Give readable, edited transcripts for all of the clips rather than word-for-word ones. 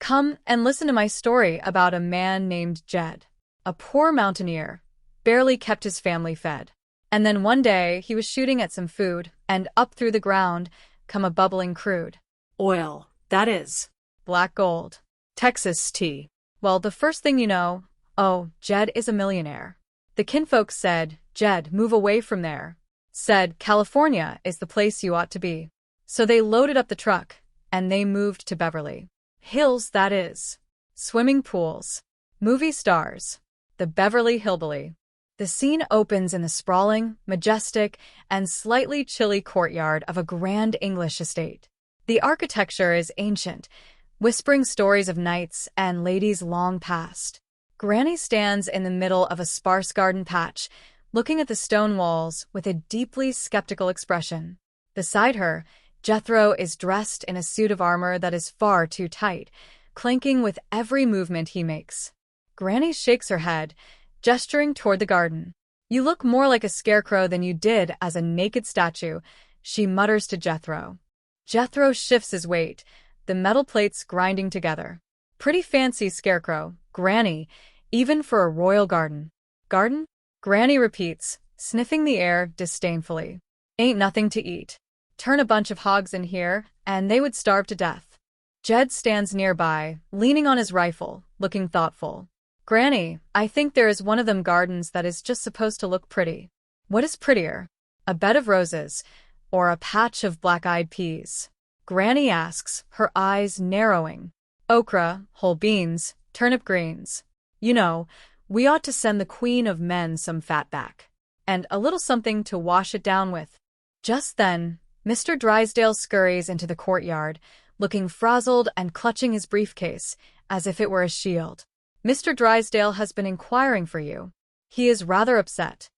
Come and listen to my story about a man named Jed. A poor mountaineer, barely kept his family fed. And then one day he was shooting at some food, and up through the ground come a bubbling crude. Oil, that is. Black gold. Texas tea. Well, the first thing you know, oh, Jed is a millionaire. The kinfolk said, Jed, move away from there. Said, California is the place you ought to be. So they loaded up the truck, and they moved to Beverly Hills, that is. Swimming pools. Movie stars. The Beverly Hillbilly. The scene opens in the sprawling, majestic, and slightly chilly courtyard of a grand English estate. The architecture is ancient, whispering stories of knights and ladies long past. Granny stands in the middle of a sparse garden patch, looking at the stone walls with a deeply skeptical expression. Beside her, Jethro is dressed in a suit of armor that is far too tight, clanking with every movement he makes. Granny shakes her head, gesturing toward the garden. You look more like a scarecrow than you did as a naked statue, she mutters to Jethro. Jethro shifts his weight, the metal plates grinding together. Pretty fancy scarecrow, Granny, even for a royal garden. Garden? Granny repeats, sniffing the air disdainfully. Ain't nothing to eat. Turn a bunch of hogs in here, and they would starve to death. Jed stands nearby, leaning on his rifle, looking thoughtful. Granny, I think there is one of them gardens that is just supposed to look pretty. What is prettier? A bed of roses, or a patch of black-eyed peas? Granny asks, her eyes narrowing. Okra, whole beans, turnip greens. You know, we ought to send the queen of men some fat back. And a little something to wash it down with. Just then, Mr. Drysdale scurries into the courtyard, looking frazzled and clutching his briefcase, as if it were a shield. Mr. Drysdale has been inquiring for you. He is rather upset.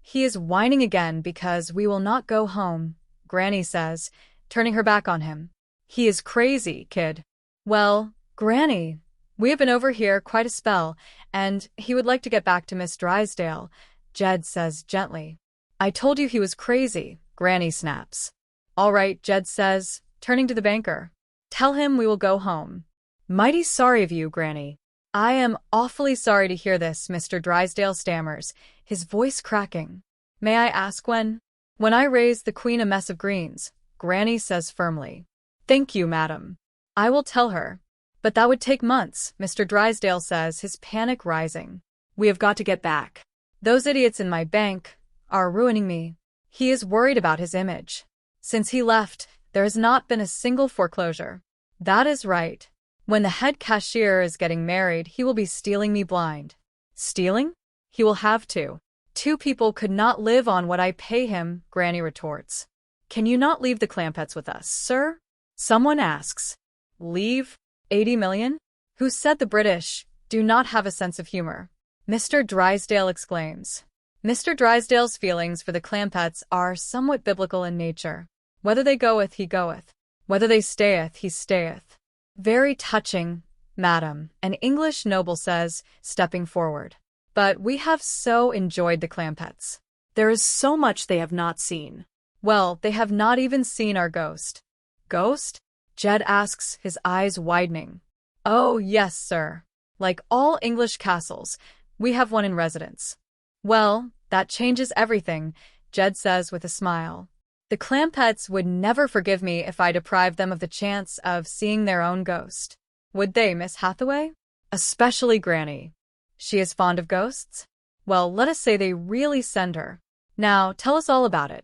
He is whining again because we will not go home, Granny says, turning her back on him. He is crazy, kid. Well, Granny, we have been over here quite a spell, and he would like to get back to Miss Drysdale, Jed says gently. I told you he was crazy, Granny snaps. All right, Jed says, turning to the banker. Tell him we will go home. Mighty sorry of you, Granny. I am awfully sorry to hear this, Mr. Drysdale stammers, his voice cracking. May I ask when? When I raise the queen a mess of greens, Granny says firmly. Thank you, madam. I will tell her. But that would take months, Mr. Drysdale says, his panic rising. We have got to get back. Those idiots in my bank are ruining me. He is worried about his image. Since he left, there has not been a single foreclosure. That is right. When the head cashier is getting married, he will be stealing me blind. Stealing? He will have to. Two people could not live on what I pay him, Granny retorts. Can you not leave the Clampetts with us, sir? Someone asks. Leave? 80 million? Who said the British do not have a sense of humor? Mr. Drysdale exclaims. Mr. Drysdale's feelings for the Clampetts are somewhat biblical in nature. Whether they goeth, he goeth. Whether they stayeth, he stayeth. Very touching, madam, an English noble says, stepping forward. But we have so enjoyed the Clampetts. There is so much they have not seen. Well, they have not even seen our ghost. Ghost? Jed asks, his eyes widening. Oh, yes, sir. Like all English castles, we have one in residence. Well, that changes everything, Jed says with a smile. The Clampetts would never forgive me if I deprived them of the chance of seeing their own ghost. Would they, Miss Hathaway? Especially Granny. She is fond of ghosts? Well, let us say they really send her. Now, tell us all about it.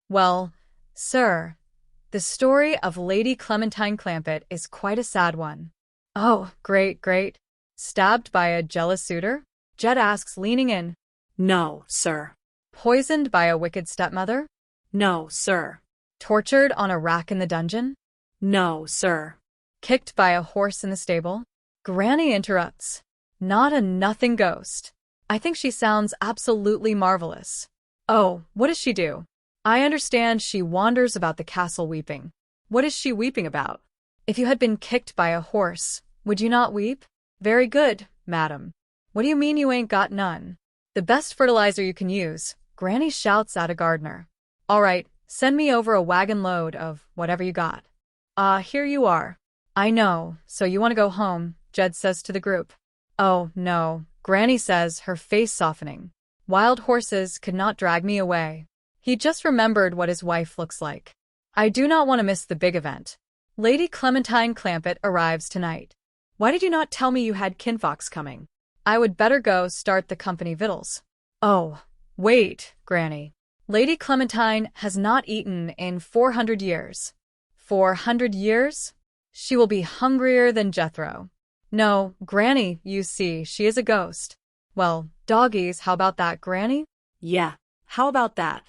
Well, sir, the story of Lady Clementine Clampett is quite a sad one. Oh, great. Stabbed by a jealous suitor? Jed asks, leaning in. No, sir. Poisoned by a wicked stepmother? No, sir. Tortured on a rack in the dungeon? No, sir. Kicked by a horse in the stable? Granny interrupts. Not a nothing ghost. I think she sounds absolutely marvelous. Oh, what does she do? I understand she wanders about the castle weeping. What is she weeping about? If you had been kicked by a horse, would you not weep? Very good, madam. What do you mean you ain't got none? The best fertilizer you can use, Granny shouts at a gardener. All right, send me over a wagon load of whatever you got. Here you are. I know, so you want to go home, Jed says to the group. Oh, no, Granny says, her face softening. Wild horses could not drag me away. He just remembered what his wife looks like. I do not want to miss the big event. Lady Clementine Clampett arrives tonight. Why did you not tell me you had kinfolks coming? I would better go start the company victuals. Oh, wait, Granny. Lady Clementine has not eaten in 400 years. 400 years? She will be hungrier than Jethro. No, Granny, you see, she is a ghost. Well, doggies, how about that, Granny? Yeah, how about that?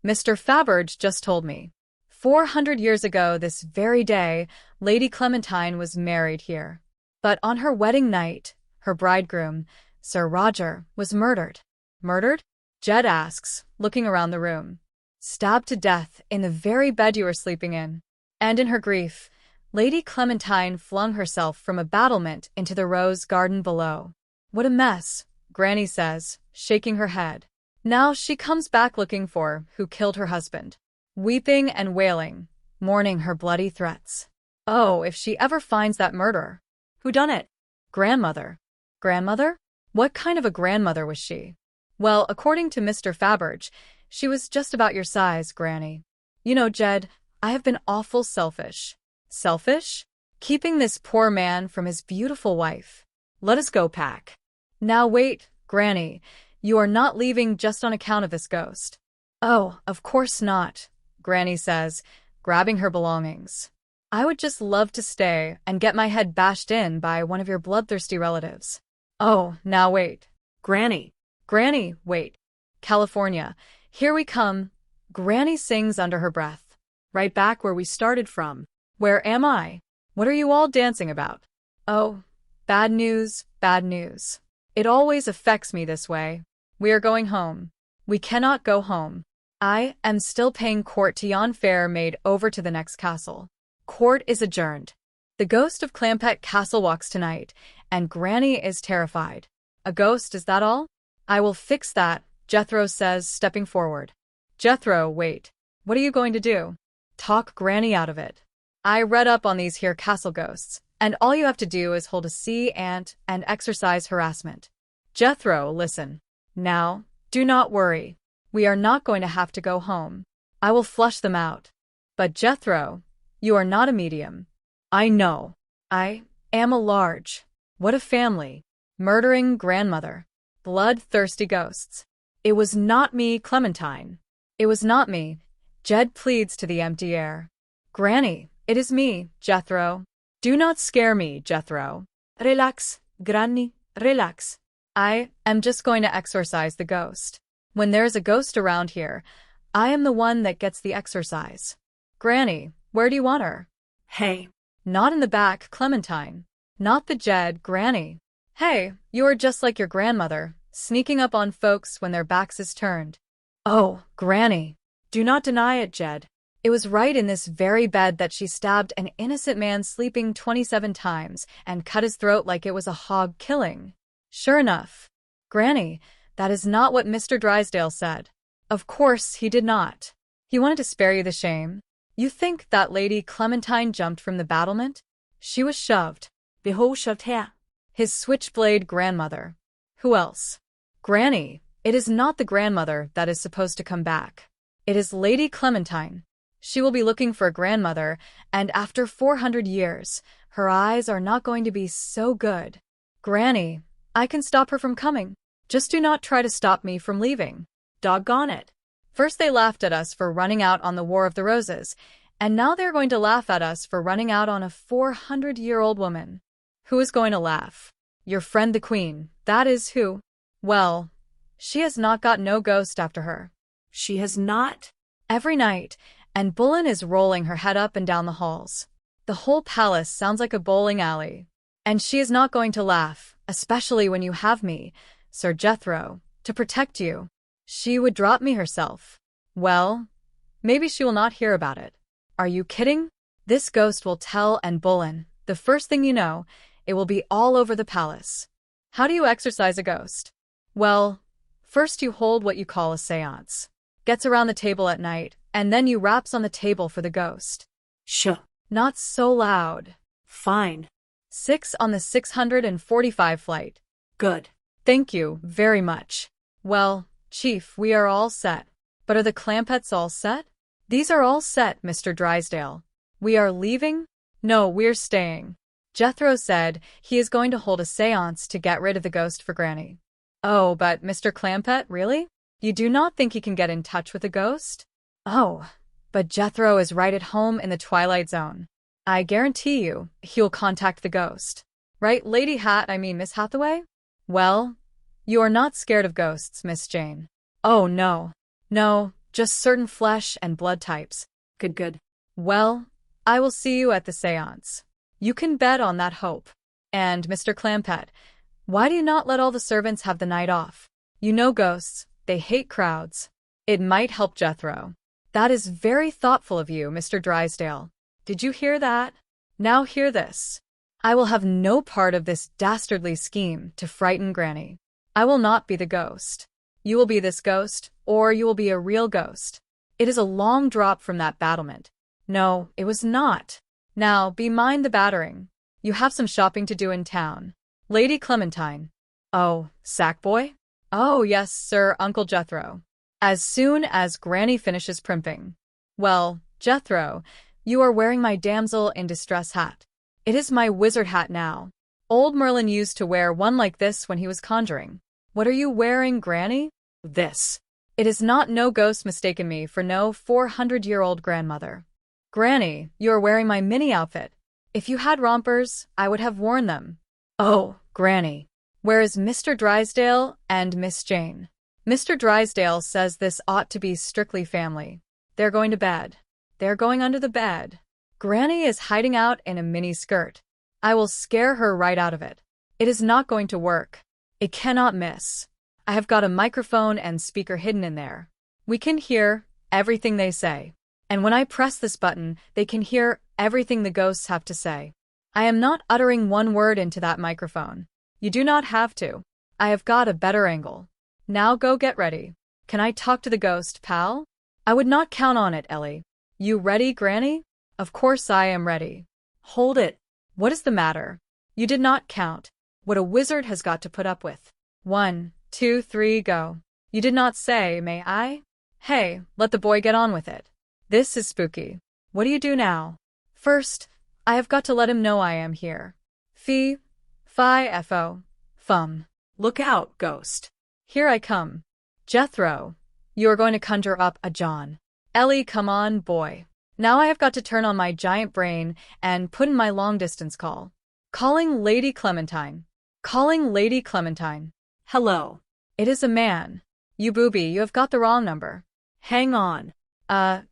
Mr. Faberge just told me. 400 years ago this very day, Lady Clementine was married here. But on her wedding night, her bridegroom, Sir Roger, was murdered. Murdered? Jed asks, looking around the room. Stabbed to death in the very bed you were sleeping in. And in her grief, Lady Clementine flung herself from a battlement into the rose garden below. What a mess, Granny says, shaking her head. Now she comes back looking for who killed her husband. Weeping and wailing, mourning her bloody threats. Oh, if she ever finds that murderer. Who done it? Grandmother. Grandmother? What kind of a grandmother was she? Well, according to Mr. Faberge, she was just about your size, Granny. You know, Jed, I have been awful selfish. Selfish? Keeping this poor man from his beautiful wife. Let us go, Pack. Now wait, Granny, you are not leaving just on account of this ghost. Oh, of course not, Granny says, grabbing her belongings. I would just love to stay and get my head bashed in by one of your bloodthirsty relatives. Oh, now wait. Granny. Granny, wait. California, here we come. Granny sings under her breath. Right back where we started from. Where am I? What are you all dancing about? Oh, bad news, bad news. It always affects me this way. We are going home. We cannot go home. I am still paying court to yon fair maid over to the next castle. Court is adjourned. The ghost of Clampett Castle walks tonight, and Granny is terrified. A ghost, is that all? I will fix that, Jethro says, stepping forward. Jethro, wait. What are you going to do? Talk Granny out of it. I read up on these here castle ghosts, and all you have to do is hold a sea ant and exercise harassment. Jethro, listen. Now, do not worry. We are not going to have to go home. I will flush them out. But Jethro, you are not a medium. I know. I am a large. What a family. Murdering grandmother. Bloodthirsty ghosts. It was not me, Clementine. It was not me. Jed pleads to the empty air. Granny, it is me, Jethro. Do not scare me, Jethro. Relax, Granny, relax. I am just going to exorcise the ghost. When there's a ghost around here, I am the one that gets the exorcise. Granny, where do you want her? Hey. Not in the back, Clementine. Not the Jed, Granny. Hey, you are just like your grandmother, sneaking up on folks when their backs is turned. Oh, Granny. Do not deny it, Jed. It was right in this very bed that she stabbed an innocent man sleeping 27 times and cut his throat like it was a hog killing. Sure enough. Granny, that is not what Mr. Drysdale said. Of course he did not. He wanted to spare you the shame. You think that Lady Clementine jumped from the battlement? She was shoved. Behold shoved her. His switchblade grandmother. Who else? Granny, it is not the grandmother that is supposed to come back. It is Lady Clementine. She will be looking for a grandmother, and after 400 years, her eyes are not going to be so good. Granny, I can stop her from coming. Just do not try to stop me from leaving. Doggone it. First they laughed at us for running out on the War of the Roses, and now they're going to laugh at us for running out on a 400-year-old woman. Who is going to laugh? Your friend the Queen, that is who. Well, she has not got no ghost after her. She has not? Every night, and Bullen is rolling her head up and down the halls. The whole palace sounds like a bowling alley. And she is not going to laugh, especially when you have me, Sir Jethro, to protect you. She would drop me herself. Well, maybe she will not hear about it. Are you kidding? This ghost will tell, and Bullen, the first thing you know, it will be all over the palace. How do you exorcise a ghost? Well, first you hold what you call a séance. Gets around the table at night, and then you raps on the table for the ghost. Shh. Not so loud. Fine. 6 on the 645 flight. Good. Thank you very much. Well, Chief, we are all set. But are the Clampetts all set? These are all set, Mr. Drysdale. We are leaving? No, we're staying. Jethro said he is going to hold a séance to get rid of the ghost for Granny. Oh, but Mr. Clampett, really? You do not think he can get in touch with the ghost? Oh, but Jethro is right at home in the Twilight Zone. I guarantee you, he'll contact the ghost. Right, Miss Hathaway? Well, you are not scared of ghosts, Miss Jane. Oh, no. No, just certain flesh and blood types. Good. Well, I will see you at the séance. You can bet on that hope. And, Mr. Clampett, why do you not let all the servants have the night off? You know ghosts, they hate crowds. It might help Jethro. That is very thoughtful of you, Mr. Drysdale. Did you hear that? Now hear this. I will have no part of this dastardly scheme to frighten Granny. I will not be the ghost. You will be this ghost, or you will be a real ghost. It is a long drop from that battlement. No, it was not. Now, be mind the battering. You have some shopping to do in town. Lady Clementine. Oh, Sackboy? Oh, yes, sir, Uncle Jethro. As soon as Granny finishes primping. Well, Jethro, you are wearing my damsel in distress hat. It is my wizard hat now. Old Merlin used to wear one like this when he was conjuring. What are you wearing, Granny? This. It is not no ghost mistaken me for no 400-year-old grandmother. Granny, you are wearing my mini outfit. If you had rompers, I would have worn them. Oh, Granny. Where is Mr. Drysdale and Miss Jane? Mr. Drysdale says this ought to be strictly family. They're going to bed. They're going under the bed. Granny is hiding out in a mini skirt. I will scare her right out of it. It is not going to work. It cannot miss. I have got a microphone and speaker hidden in there. We can hear everything they say. And when I press this button, they can hear everything the ghosts have to say. I am not uttering one word into that microphone. You do not have to. I have got a better angle. Now go get ready. Can I talk to the ghost, pal? I would not count on it, Ellie. You ready, Granny? Of course I am ready. Hold it. What is the matter? You did not count. What a wizard has got to put up with. 1, 2, 3, go. You did not say, may I? Hey, let the boy get on with it. This is spooky. What do you do now? First, I have got to let him know I am here. Fee, fi, fo, fum. Look out, ghost. Here I come. Jethro, you are going to conjure up a John. Ellie, come on, boy. Now I have got to turn on my giant brain and put in my long-distance call. Calling Lady Clementine. Calling Lady Clementine. Hello. It is a man. You booby, you have got the wrong number. Hang on.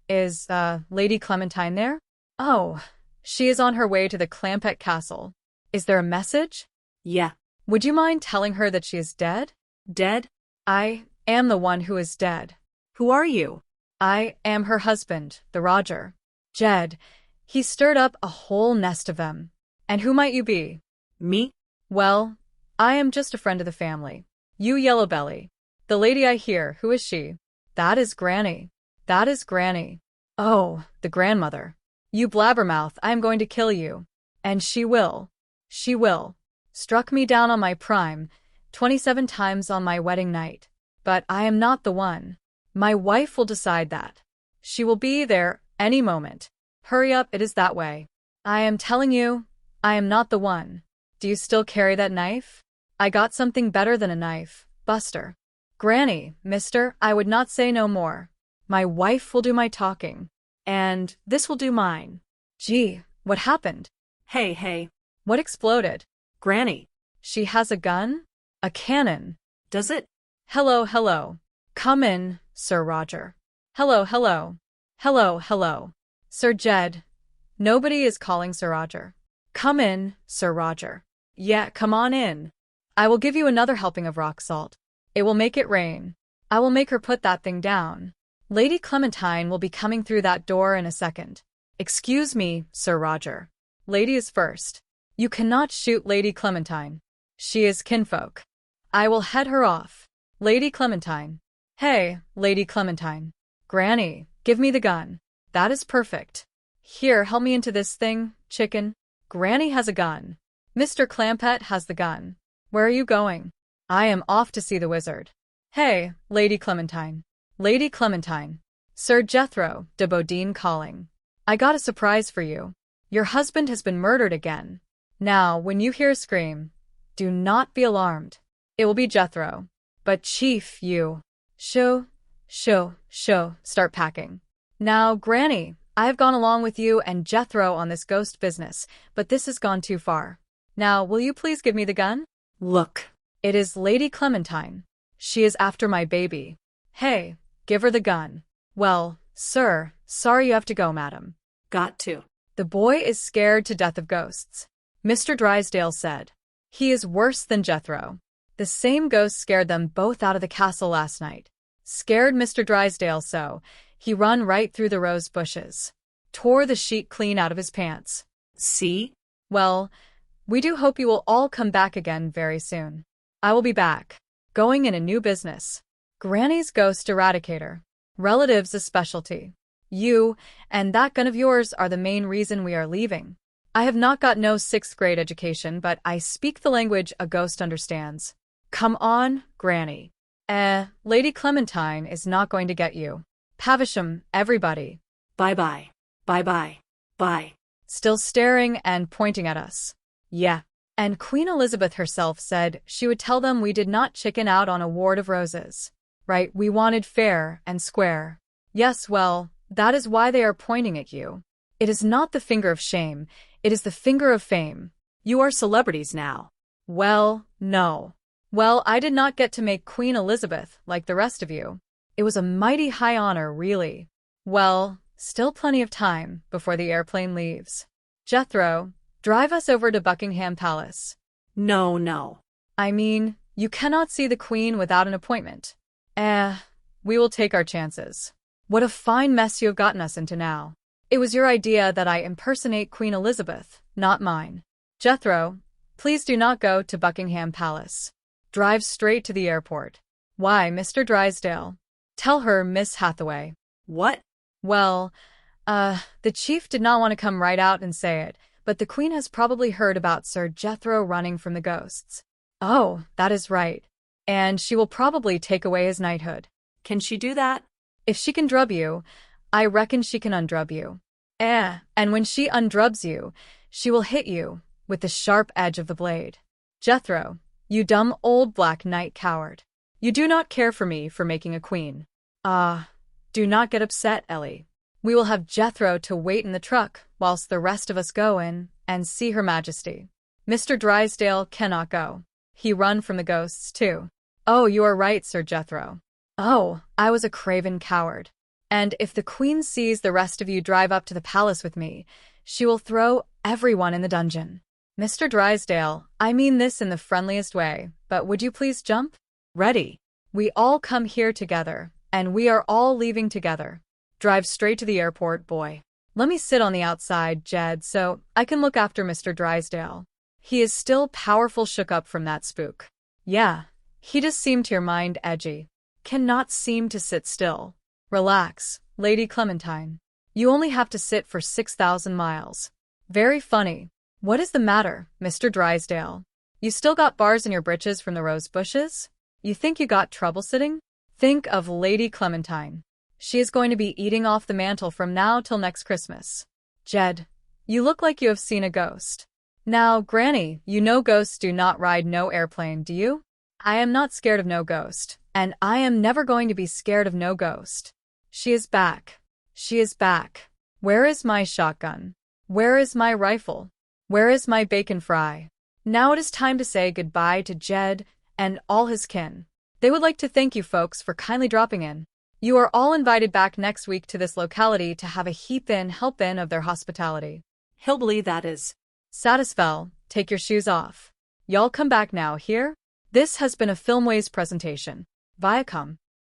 Is Lady Clementine there? Oh, she is on her way to the Clampett Castle. Is there a message? Yeah. Would you mind telling her that she is dead? Dead? I am the one who is dead. Who are you? I am her husband, the Roger. Jed. He stirred up a whole nest of them. And who might you be? Me? Well, I am just a friend of the family. You yellow belly. The lady I hear, who is she? That is Granny. That is Granny. Oh, the grandmother. You blabbermouth, I am going to kill you. And she will. She will. Struck me down on my prime, 27 times on my wedding night. But I am not the one. My wife will decide that. She will be there any moment. Hurry up, it is that way. I am telling you, I am not the one. Do you still carry that knife? I got something better than a knife, Buster. Granny, mister, I would not say no more. My wife will do my talking. And this will do mine. Gee, what happened? Hey. What exploded? Granny. She has a gun? A cannon. Does it? Hello. Come in, Sir Roger. Hello. Sir Jed. Nobody is calling Sir Roger. Come in, Sir Roger. Yeah, come on in. I will give you another helping of rock salt. It will make it rain. I will make her put that thing down. Lady Clementine will be coming through that door in a second. Excuse me, Sir Roger. Lady is first. You cannot shoot Lady Clementine. She is kinfolk. I will head her off. Lady Clementine. Hey, Lady Clementine. Granny, give me the gun. That is perfect. Here, help me into this thing, chicken. Granny has a gun. Mr. Clampett has the gun. Where are you going? I am off to see the wizard. Hey, Lady Clementine. Lady Clementine. Sir Jethro de Bodine calling. I got a surprise for you. Your husband has been murdered again. Now, when you hear a scream, do not be alarmed. It will be Jethro. But Chief, you. Start packing. Now, Granny, I have gone along with you and Jethro on this ghost business, but this has gone too far. Now, will you please give me the gun? Look. It is Lady Clementine. She is after my baby. Hey, give her the gun. Well, sir, sorry you have to go, madam. Got to. The boy is scared to death of ghosts, Mr. Drysdale said. He is worse than Jethro. The same ghost scared them both out of the castle last night. Scared Mr. Drysdale so, he run right through the rose bushes. Tore the sheet clean out of his pants. See? Well, we do hope you will all come back again very soon. I will be back. Going in a new business. Granny's Ghost Eradicator. Relatives a specialty. You and that gun of yours are the main reason we are leaving. I have not got no 6th grade education, but I speak the language a ghost understands. Come on, Granny. Lady Clementine is not going to get you. Pavisham, everybody. Bye-bye. Bye-bye. Bye. Still staring and pointing at us. Yeah. And Queen Elizabeth herself said she would tell them we did not chicken out on a ward of roses. Right, we wanted fair and square. Yes, well, that is why they are pointing at you. It is not the finger of shame, it is the finger of fame. You are celebrities now. Well, no. Well, I did not get to make Queen Elizabeth like the rest of you. It was a mighty high honor, really. Well, still plenty of time before the airplane leaves. Jethro, drive us over to Buckingham Palace. No. I mean, you cannot see the Queen without an appointment. We will take our chances. What a fine mess you have gotten us into now. It was your idea that I impersonate Queen Elizabeth, not mine. Jethro, please do not go to Buckingham Palace. Drive straight to the airport. Why, Mr. Drysdale? Tell her, Miss Hathaway. What? Well, the chief did not want to come right out and say it, but the Queen has probably heard about Sir Jethro running from the ghosts. Oh, that is right. And she will probably take away his knighthood. Can she do that? If she can drub you, I reckon she can undrub you. And when she undrubs you, she will hit you with the sharp edge of the blade. Jethro, you dumb old black knight coward. You do not care for me for making a queen. Do not get upset, Ellie. We will have Jethro to wait in the truck whilst the rest of us go in and see Her Majesty. Mr. Drysdale cannot go. He run from the ghosts too. Oh, you are right, Sir Jethro. Oh, I was a craven coward. And if the Queen sees the rest of you drive up to the palace with me, she will throw everyone in the dungeon. Mr. Drysdale, I mean this in the friendliest way, but would you please jump? Ready. We all come here together, and we are all leaving together. Drive straight to the airport, boy. Let me sit on the outside, Jed, so I can look after Mr. Drysdale. He is still powerful shook up from that spook. Yeah, he just seemed to your mind edgy. Cannot seem to sit still. Relax, Lady Clementine. You only have to sit for 6,000 miles. Very funny. What is the matter, Mr. Drysdale? You still got bars in your breeches from the rose bushes? You think you got trouble sitting? Think of Lady Clementine. She is going to be eating off the mantle from now till next Christmas. Jed, you look like you have seen a ghost. Now, Granny, you know ghosts do not ride no airplane, do you? I am not scared of no ghost, and I am never going to be scared of no ghost. She is back. She is back. Where is my shotgun? Where is my rifle? Where is my bacon fry? Now it is time to say goodbye to Jed and all his kin. They would like to thank you folks for kindly dropping in. You are all invited back next week to this locality to have a help in of their hospitality. He'll believe that is. Satisfell, take your shoes off. Y'all come back now, here? This has been a Filmways presentation. Viacom.